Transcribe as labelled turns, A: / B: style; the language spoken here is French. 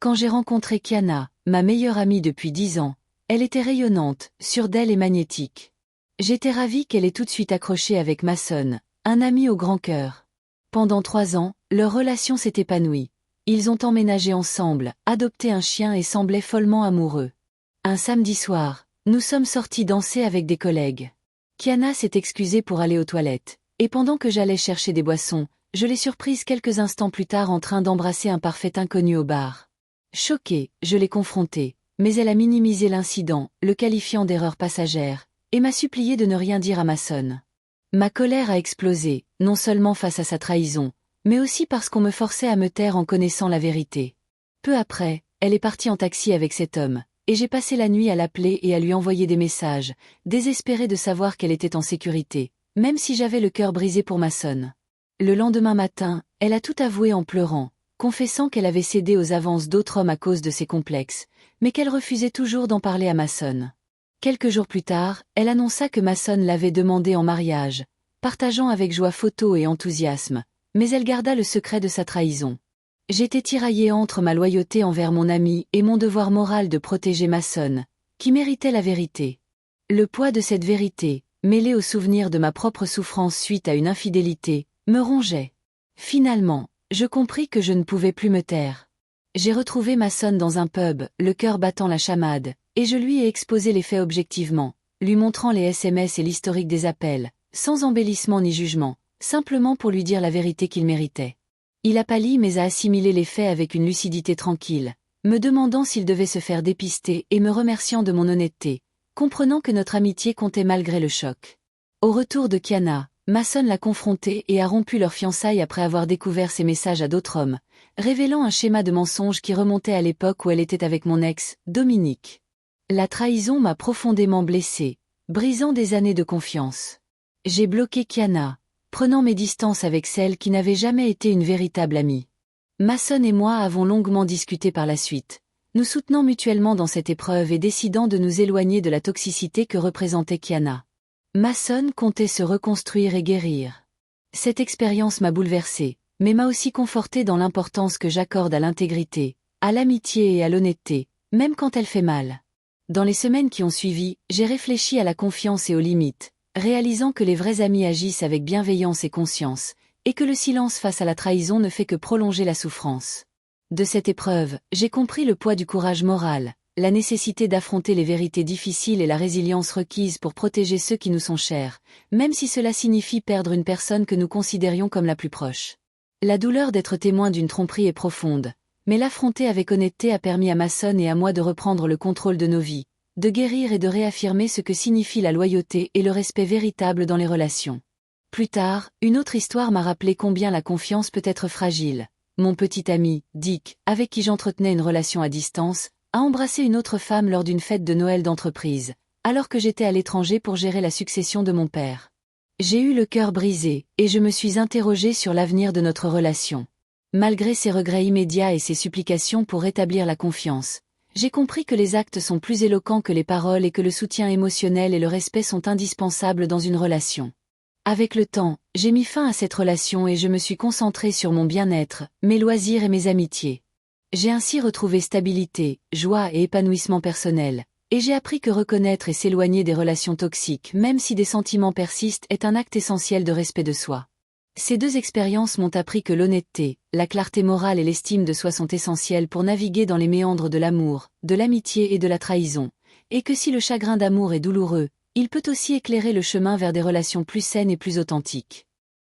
A: Quand j'ai rencontré Kiana, ma meilleure amie depuis 10 ans, elle était rayonnante, sûre d'elle et magnétique. J'étais ravie qu'elle ait tout de suite accroché avec Mason, un ami au grand cœur. Pendant 3 ans, leur relation s'est épanouie. Ils ont emménagé ensemble, adopté un chien et semblaient follement amoureux. Un samedi soir, nous sommes sortis danser avec des collègues. Kiana s'est excusée pour aller aux toilettes, et pendant que j'allais chercher des boissons, je l'ai surprise quelques instants plus tard en train d'embrasser un parfait inconnu au bar. Choquée, je l'ai confrontée, mais elle a minimisé l'incident, le qualifiant d'erreur passagère, et m'a supplié de ne rien dire à Mason. Ma colère a explosé, non seulement face à sa trahison, mais aussi parce qu'on me forçait à me taire en connaissant la vérité. Peu après, elle est partie en taxi avec cet homme, et j'ai passé la nuit à l'appeler et à lui envoyer des messages, désespérée de savoir qu'elle était en sécurité, même si j'avais le cœur brisé pour Mason. Le lendemain matin, elle a tout avoué en pleurant, confessant qu'elle avait cédé aux avances d'autres hommes à cause de ses complexes, mais qu'elle refusait toujours d'en parler à Mason. Quelques jours plus tard, elle annonça que Mason l'avait demandée en mariage, partageant avec joie photos et enthousiasme, mais elle garda le secret de sa trahison. J'étais tiraillée entre ma loyauté envers mon ami et mon devoir moral de protéger Mason, qui méritait la vérité. Le poids de cette vérité, mêlé au souvenir de ma propre souffrance suite à une infidélité, me rongeait. Finalement, je compris que je ne pouvais plus me taire. J'ai retrouvé Mason dans un pub, le cœur battant la chamade, et je lui ai exposé les faits objectivement, lui montrant les SMS et l'historique des appels, sans embellissement ni jugement, simplement pour lui dire la vérité qu'il méritait. Il a pâli mais a assimilé les faits avec une lucidité tranquille, me demandant s'il devait se faire dépister et me remerciant de mon honnêteté, comprenant que notre amitié comptait malgré le choc. Au retour de Kiana, Mason l'a confronté et a rompu leur fiançailles après avoir découvert ses messages à d'autres hommes, révélant un schéma de mensonges qui remontait à l'époque où elle était avec mon ex, Dominique. La trahison m'a profondément blessée, brisant des années de confiance. J'ai bloqué Kiana, prenant mes distances avec celle qui n'avait jamais été une véritable amie. Mason et moi avons longuement discuté par la suite, nous soutenant mutuellement dans cette épreuve et décidant de nous éloigner de la toxicité que représentait Kiana. Mason comptait se reconstruire et guérir. Cette expérience m'a bouleversée, mais m'a aussi confortée dans l'importance que j'accorde à l'intégrité, à l'amitié et à l'honnêteté, même quand elle fait mal. Dans les semaines qui ont suivi, j'ai réfléchi à la confiance et aux limites, réalisant que les vrais amis agissent avec bienveillance et conscience, et que le silence face à la trahison ne fait que prolonger la souffrance. De cette épreuve, j'ai compris le poids du courage moral, la nécessité d'affronter les vérités difficiles et la résilience requise pour protéger ceux qui nous sont chers, même si cela signifie perdre une personne que nous considérions comme la plus proche. La douleur d'être témoin d'une tromperie est profonde, mais l'affronter avec honnêteté a permis à Mason et à moi de reprendre le contrôle de nos vies, de guérir et de réaffirmer ce que signifie la loyauté et le respect véritable dans les relations. Plus tard, une autre histoire m'a rappelé combien la confiance peut être fragile. Mon petit ami, Dick, avec qui j'entretenais une relation à distance, a embrassé une autre femme lors d'une fête de Noël d'entreprise, alors que j'étais à l'étranger pour gérer la succession de mon père. J'ai eu le cœur brisé, et je me suis interrogée sur l'avenir de notre relation. Malgré ses regrets immédiats et ses supplications pour rétablir la confiance, j'ai compris que les actes sont plus éloquents que les paroles et que le soutien émotionnel et le respect sont indispensables dans une relation. Avec le temps, j'ai mis fin à cette relation et je me suis concentrée sur mon bien-être, mes loisirs et mes amitiés. J'ai ainsi retrouvé stabilité, joie et épanouissement personnel, et j'ai appris que reconnaître et s'éloigner des relations toxiques, même si des sentiments persistent, est un acte essentiel de respect de soi. Ces deux expériences m'ont appris que l'honnêteté, la clarté morale et l'estime de soi sont essentielles pour naviguer dans les méandres de l'amour, de l'amitié et de la trahison, et que si le chagrin d'amour est douloureux, il peut aussi éclairer le chemin vers des relations plus saines et plus authentiques.